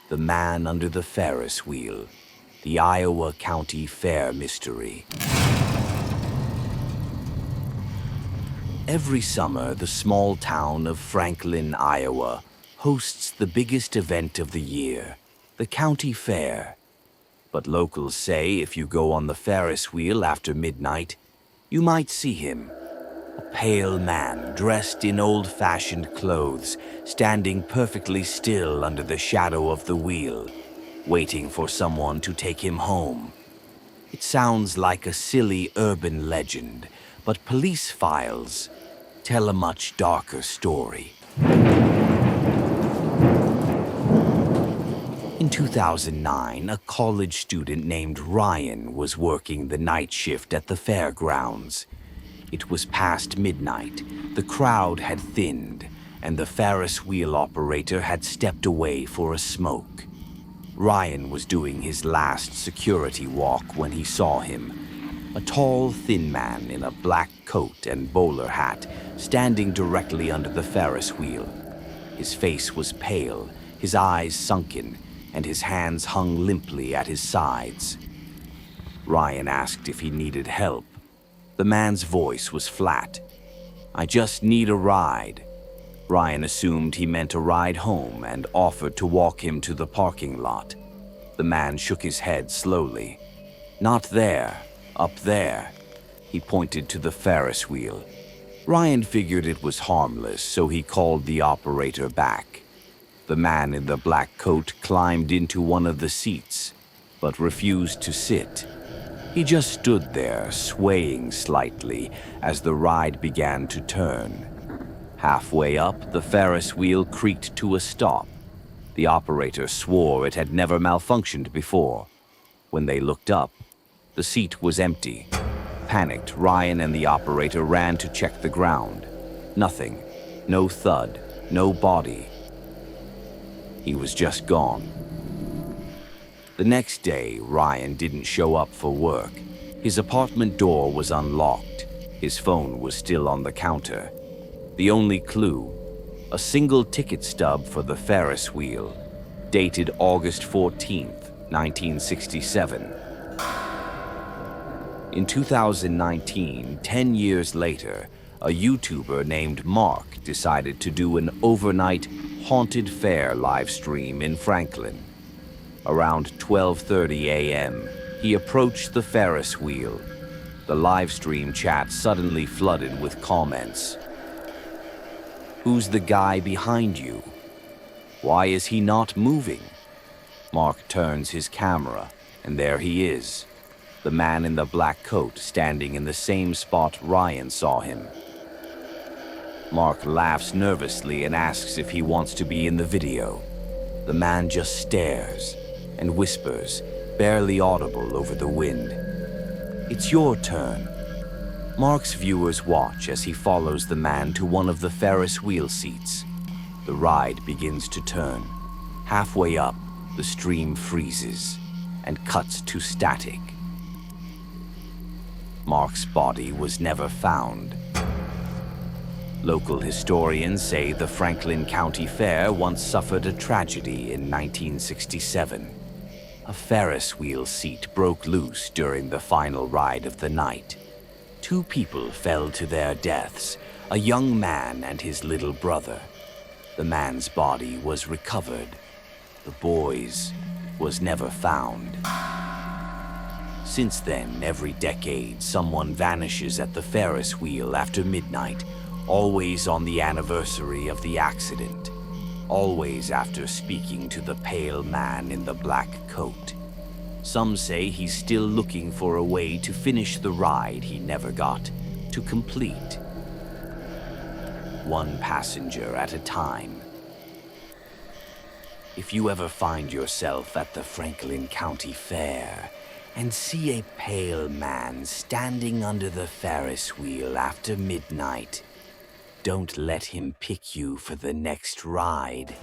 The Man Under the Ferris Wheel, the Iowa County Fair Mystery. Every summer, the small town of Franklin, Iowa, hosts the biggest event of the year, the county fair. But locals say if you go on the Ferris wheel after midnight, you might see him. A pale man dressed in old-fashioned clothes, standing perfectly still under the shadow of the wheel, waiting for someone to take him home. It sounds like a silly urban legend, but police files tell a much darker story. In 2009, a college student named Ryan was working the night shift at the fairgrounds. It was past midnight, the crowd had thinned, and the Ferris wheel operator had stepped away for a smoke. Ryan was doing his last security walk when he saw him. A tall, thin man in a black coat and bowler hat, standing directly under the Ferris wheel. His face was pale, his eyes sunken, and his hands hung limply at his sides. Ryan asked if he needed help. The man's voice was flat. "I just need a ride." Ryan assumed he meant a ride home and offered to walk him to the parking lot. The man shook his head slowly. "Not there, up there." He pointed to the Ferris wheel. Ryan figured it was harmless, so he called the operator back. The man in the black coat climbed into one of the seats, but refused to sit. He just stood there, swaying slightly as the ride began to turn. Halfway up, the Ferris wheel creaked to a stop. The operator swore it had never malfunctioned before. When they looked up, the seat was empty. Panicked, Ryan and the operator ran to check the ground. Nothing. No thud. No body. He was just gone. The next day, Ryan didn't show up for work. His apartment door was unlocked. His phone was still on the counter. The only clue, a single ticket stub for the Ferris wheel, dated August 14th, 1967. In 2019, 10 years later, a YouTuber named Mark decided to do an overnight haunted fair live stream in Franklin. Around 12:30 a.m., he approached the Ferris wheel. The live stream chat suddenly flooded with comments. "Who's the guy behind you? Why is he not moving?" Mark turns his camera, and there he is, the man in the black coat standing in the same spot Ryan saw him. Mark laughs nervously and asks if he wants to be in the video. The man just stares and whispers, barely audible over the wind. "It's your turn." Mark's viewers watch as he follows the man to one of the Ferris wheel seats. The ride begins to turn. Halfway up, the stream freezes and cuts to static. Mark's body was never found. Local historians say the Franklin County Fair once suffered a tragedy in 1967. A Ferris wheel seat broke loose during the final ride of the night. 2 people fell to their deaths, a young man and his little brother. The man's body was recovered. The boy's was never found. Since then, every decade, someone vanishes at the Ferris wheel after midnight, always on the anniversary of the accident, always after speaking to the pale man in the black coat. Some say he's still looking for a way to finish the ride he never got to complete. One passenger at a time. If you ever find yourself at the Franklin County Fair and see a pale man standing under the Ferris wheel after midnight, don't let him pick you for the next ride.